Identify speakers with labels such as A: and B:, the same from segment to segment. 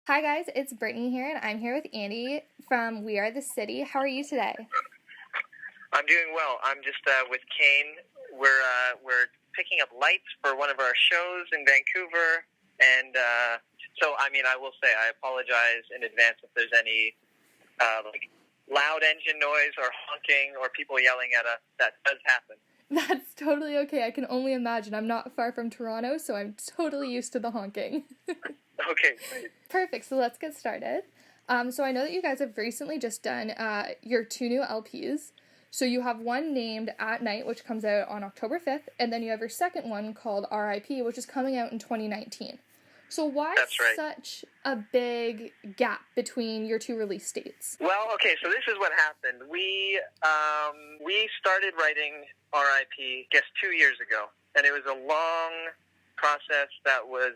A: Hi guys, it's Brittany here, and I'm here with Andy from We Are the City. How are you today?
B: I'm doing well. I'm just with Kane. We're picking up lights for one of our shows in Vancouver, and I will say I apologize in advance if there's any loud engine noise or honking or people yelling at us. That does happen.
A: That's totally okay. I can only imagine. I'm not far from Toronto, so I'm totally used to the honking.
B: Okay, great.
A: Perfect. So let's get started. So I know that you guys have recently just done your 2 new LPs. So you have one named At Night, which comes out on October 5th, and then you have your second one called R.I.P., which is coming out in 2019. So why such a big gap between your 2 release dates?
B: Well, okay, so this is what happened. We started writing R.I.P., I guess, 2 years ago, and it was a long process that was,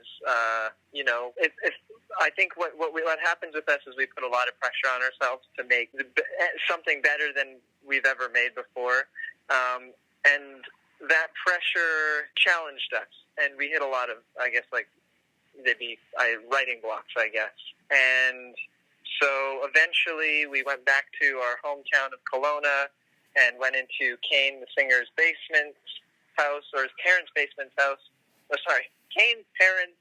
B: I think what happens with us is we put a lot of pressure on ourselves to make something better than we've ever made before, and that pressure challenged us, and we hit a lot of, I guess, writing blocks, I guess. And so eventually we went back to our hometown of Kelowna and went into Kane, the singer's basement house, or his parents' basement house. Oh, sorry, Kane's parents'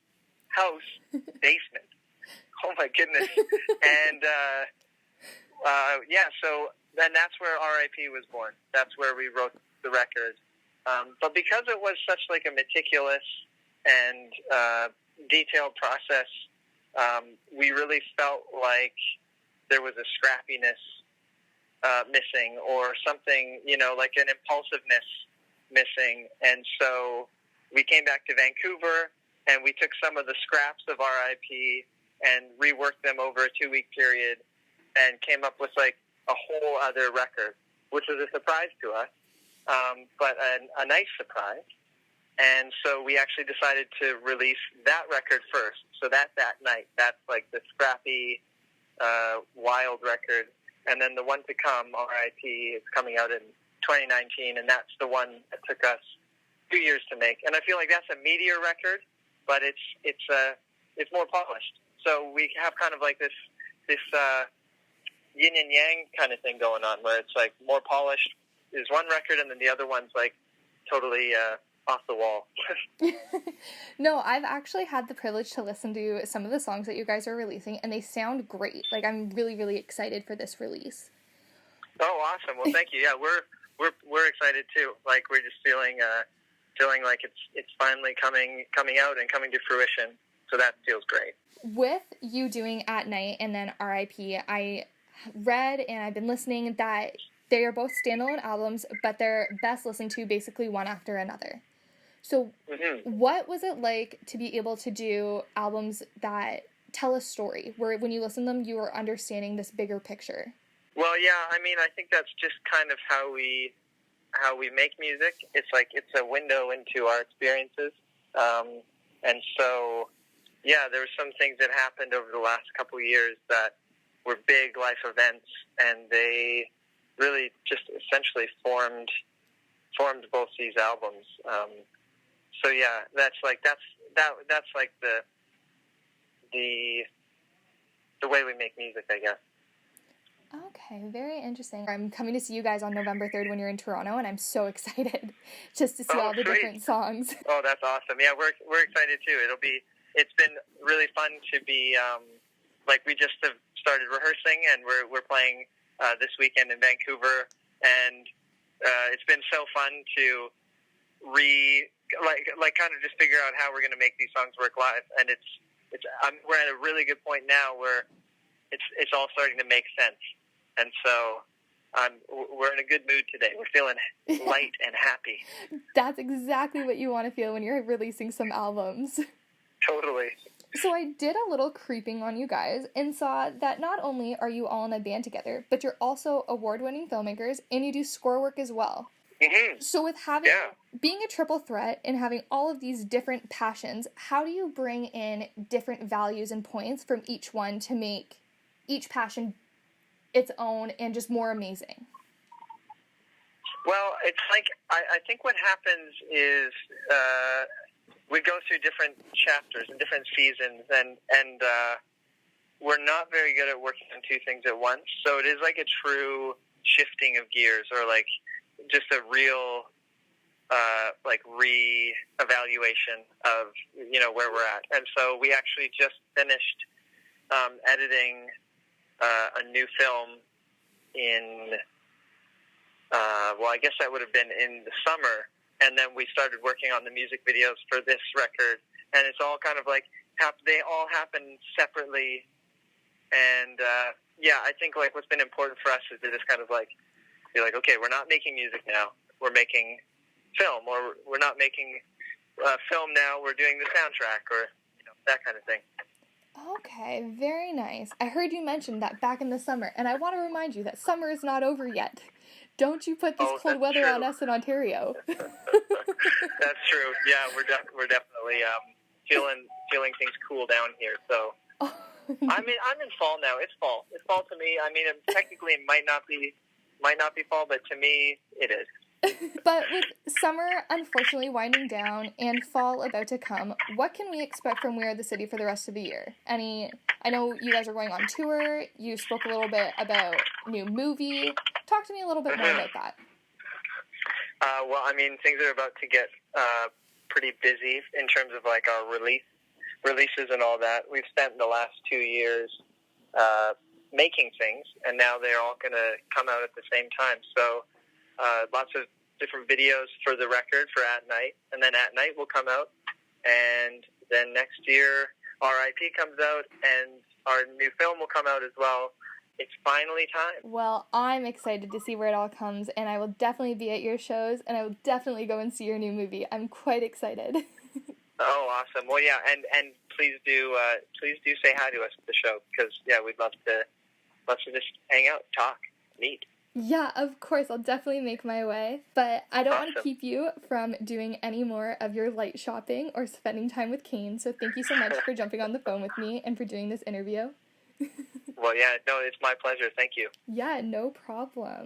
B: house basement. Oh my goodness. And so then that's where R.I.P. was born. That's where we wrote the record. But because it was such like a meticulous and detailed process, we really felt like there was a scrappiness missing, or something, like an impulsiveness missing. And so we came back to Vancouver, and we took some of the scraps of R.I.P. and reworked them over a 2-week period and came up with like a whole other record, which was a surprise to us, but a nice surprise. And so we actually decided to release that record first. So that's That Night. That's like the scrappy, wild record. And then the one to come, R.I.P., is coming out in 2019, and that's the one that took us 2 years to make. And I feel like that's a meteor record, but it's more polished. So we have kind of like this yin and yang kind of thing going on, where it's like more polished is one record, and then the other one's like totally off the wall.
A: No, I've actually had the privilege to listen to some of the songs that you guys are releasing, and they sound great. Like, I'm really, really excited for this release.
B: Oh, awesome! Well, thank you. Yeah, we're excited too. Like, we're just feeling like it's finally coming out and coming to fruition. So that feels great.
A: With you doing At Night and then R.I.P., I read and I've been listening that they are both standalone albums, but they're best listened to basically one after another. So What was it like to be able to do albums that tell a story, where when you listen to them, you are understanding this bigger picture?
B: Well, yeah, I mean, I think that's just kind of how we make music. It's like it's a window into our experiences. And so, yeah, there were some things that happened over the last couple of years that were big life events, and they really just essentially formed both these albums. So yeah, that's like the way we make music, I guess.
A: Okay, very interesting. I'm coming to see you guys on November 3rd when you're in Toronto, and I'm so excited just to see all the different songs.
B: Oh, that's awesome. Yeah, we're excited too. It's been really fun to be, we just have started rehearsing, and we're playing this weekend in Vancouver, and it's been so fun to kind of just figure out how we're going to make these songs work live. And we're at a really good point now where it's all starting to make sense. And so we're in a good mood today. We're feeling light and happy.
A: That's exactly what you want to feel when you're releasing some albums.
B: Totally.
A: So I did a little creeping on you guys and saw that not only are you all in a band together, but you're also award-winning filmmakers, and you do score work as well.
B: Mm-hmm.
A: So with being a triple threat and having all of these different passions, how do you bring in different values and points from each one to make each passion its own and just more amazing?
B: Well, it's like, I think what happens is we go through different chapters and different seasons, and we're not very good at working on two things at once. So it is like a true shifting of gears, or like just a real like re-evaluation of where we're at. And so we actually just finished editing a new film in I guess that would have been in the summer, and then we started working on the music videos for this record, and it's all kind of like they all happen separately. And I think like what's been important for us is to just kind of like be like, okay, we're not making music now, we're making film, or we're not making film now, we're doing the soundtrack, or that kind of thing.
A: Okay, very nice. I heard you mention that back in the summer, and I want to remind you that summer is not over yet. Don't you put this cold weather on us in Ontario.
B: That's true. Yeah, we're definitely feeling things cool down here. So I'm in fall now. It's fall. It's fall to me. I mean, technically it might not be fall, but to me it is.
A: But with summer unfortunately winding down and fall about to come, what can we expect from We Are the City for the rest of the year? I know you guys are going on tour. You spoke a little bit about new movie. Talk to me a little bit more about that.
B: Well, I mean, things are about to get pretty busy in terms of like our releases and all that. We've spent the last 2 years making things, and now they're all going to come out at the same time. So lots of different videos for the record for At Night, and then At Night will come out, and then next year R.I.P. comes out, and our new film will come out as well. It's finally time.
A: Well, I'm excited to see where it all comes, and I will definitely be at your shows, and I will definitely go and see your new movie. I'm quite excited.
B: Oh, awesome. Well, yeah, and please do say hi to us at the show, because we'd love to just hang out, talk, meet.
A: Yeah, of course. I'll definitely make my way. But I don't want to keep you from doing any more of your light shopping or spending time with Kane. So thank you so much for jumping on the phone with me and for doing this interview.
B: Well, yeah, no, it's my pleasure. Thank you.
A: Yeah, no problem.